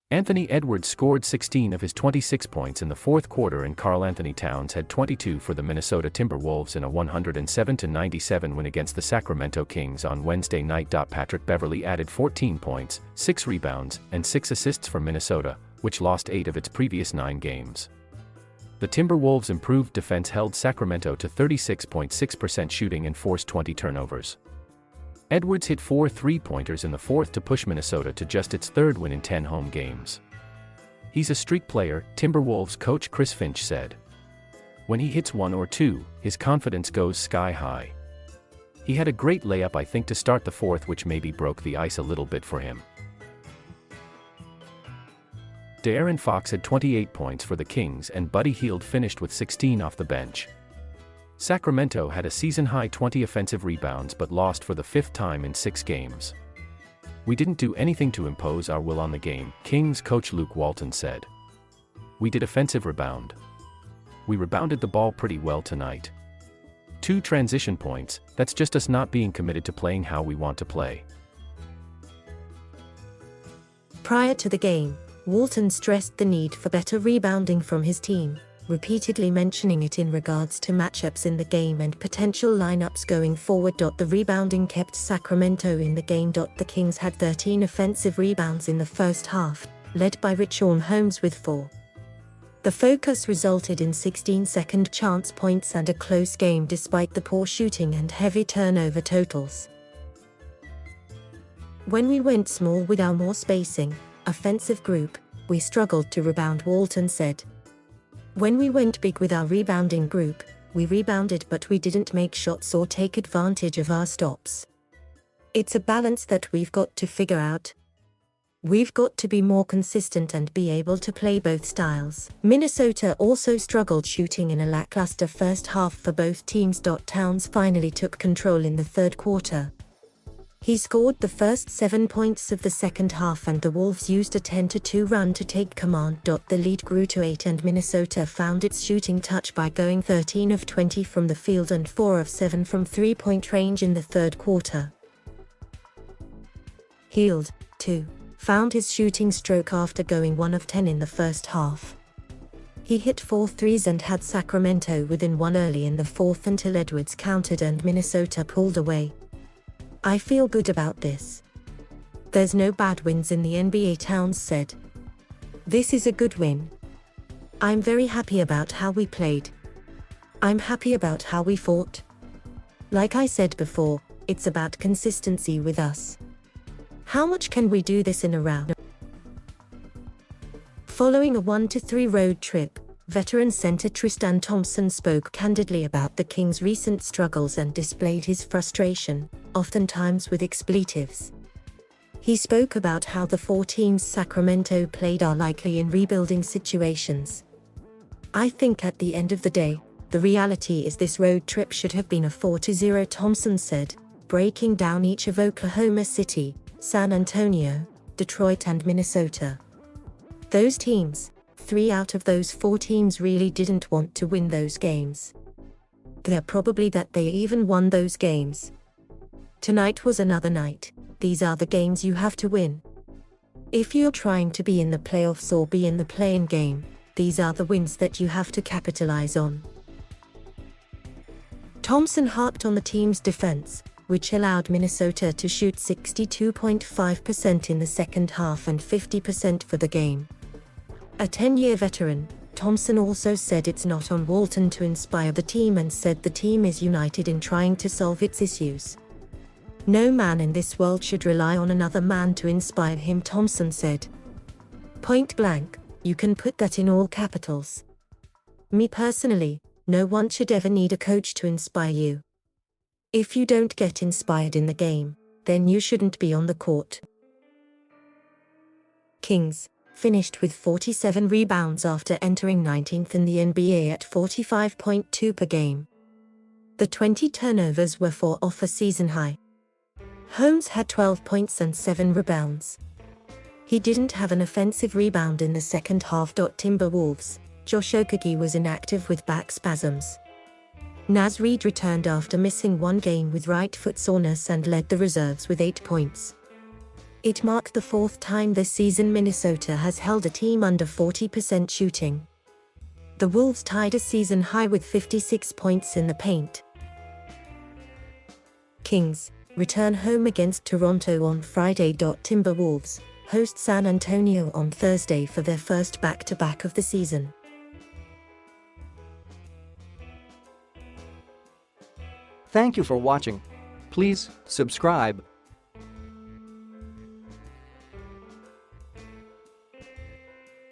Anthony Edwards scored 16 of his 26 points in the fourth quarter, and Karl-Anthony Towns had 22 for the Minnesota Timberwolves in a 107-97 win against the Sacramento Kings on Wednesday night. Patrick Beverley added 14 points, 6 rebounds, and 6 assists for Minnesota, which lost 8 of its previous 9 games. The Timberwolves' improved defense held Sacramento to 36.6% shooting and forced 20 turnovers. Edwards hit 4 three-pointers in the fourth to push Minnesota to just its third win in 10 home games. "He's a streak player," Timberwolves coach Chris Finch said. "When he hits 1 or 2, his confidence goes sky high. He had a great layup, I think, to start the fourth, which maybe broke the ice a little bit for him." De'Aaron Fox had 28 points for the Kings, and Buddy Hield finished with 16 off the bench. Sacramento had a season-high 20 offensive rebounds but lost for the 5th time in 6 games. "We didn't do anything to impose our will on the game," Kings coach Luke Walton said. "We did offensive rebound. We rebounded the ball pretty well tonight. 2 transition points, that's just us not being committed to playing how we want to play." Prior to the game, Walton stressed the need for better rebounding from his team, repeatedly mentioning it in regards to matchups in the game and potential lineups going forward. The rebounding kept Sacramento in the game. The Kings had 13 offensive rebounds in the first half, led by Richaun Holmes with 4. The focus resulted in 16 second chance points and a close game despite the poor shooting and heavy turnover totals. "When we went small with our more spacing, offensive group, we struggled to rebound," Walton said. "When we went big with our rebounding group, we rebounded but we didn't make shots or take advantage of our stops. It's a balance that we've got to figure out. We've got to be more consistent and be able to play both styles." Minnesota also struggled shooting in a lackluster first half for both teams. Towns finally took control in the third quarter. He scored the first 7 points of the second half, and the Wolves used a 10-2 run to take command. The lead grew to 8, and Minnesota found its shooting touch by going 13 of 20 from the field and 4 of 7 from three-point range in the third quarter. Hield, too, found his shooting stroke after going 1 of 10 in the first half. He hit 4 threes and had Sacramento within 1 early in the fourth until Edwards countered and Minnesota pulled away. "I feel good about this. There's no bad wins in the NBA," Towns said. "This is a good win. I'm very happy about how we played. I'm happy about how we fought. Like I said before, it's about consistency with us. How much can we do this in a round?" Following a 1-3 road trip, veteran center Tristan Thompson spoke candidly about the Kings' recent struggles and displayed his frustration, oftentimes with expletives. He spoke about how the 4 teams Sacramento played are likely in rebuilding situations. "I think at the end of the day, the reality is this road trip should have been a 4-0, Thompson said, breaking down each of Oklahoma City, San Antonio, Detroit and Minnesota. Those teams, 3 out of those 4 teams really didn't want to win those games. They're probably that they even won those games. Tonight was another night. These are the games you have to win. If you're trying to be in the playoffs or be in the play-in game, these are the wins that you have to capitalize on." Thompson harped on the team's defense, which allowed Minnesota to shoot 62.5% in the second half and 50% for the game. A 10-year veteran, Thompson also said it's not on Walton to inspire the team and said the team is united in trying to solve its issues. "No man in this world should rely on another man to inspire him," Thompson said. "Point blank, you can put that in all capitals. Me personally, no one should ever need a coach to inspire you. If you don't get inspired in the game, then you shouldn't be on the court." Kings finished with 47 rebounds after entering 19th in the NBA at 45.2 per game. The 20 turnovers were 4 off a season high. Holmes had 12 points and 7 rebounds. He didn't have an offensive rebound in the second half. Timberwolves, Josh Okogie was inactive with back spasms. Naz Reid returned after missing 1 game with right foot soreness and led the reserves with 8 points. It marked the fourth time this season Minnesota has held a team under 40% shooting. The Wolves tied a season high with 56 points in the paint. Kings return home against Toronto on Friday. Timberwolves host San Antonio on Thursday for their first back-to-back of the season. Thank you for watching. Please subscribe.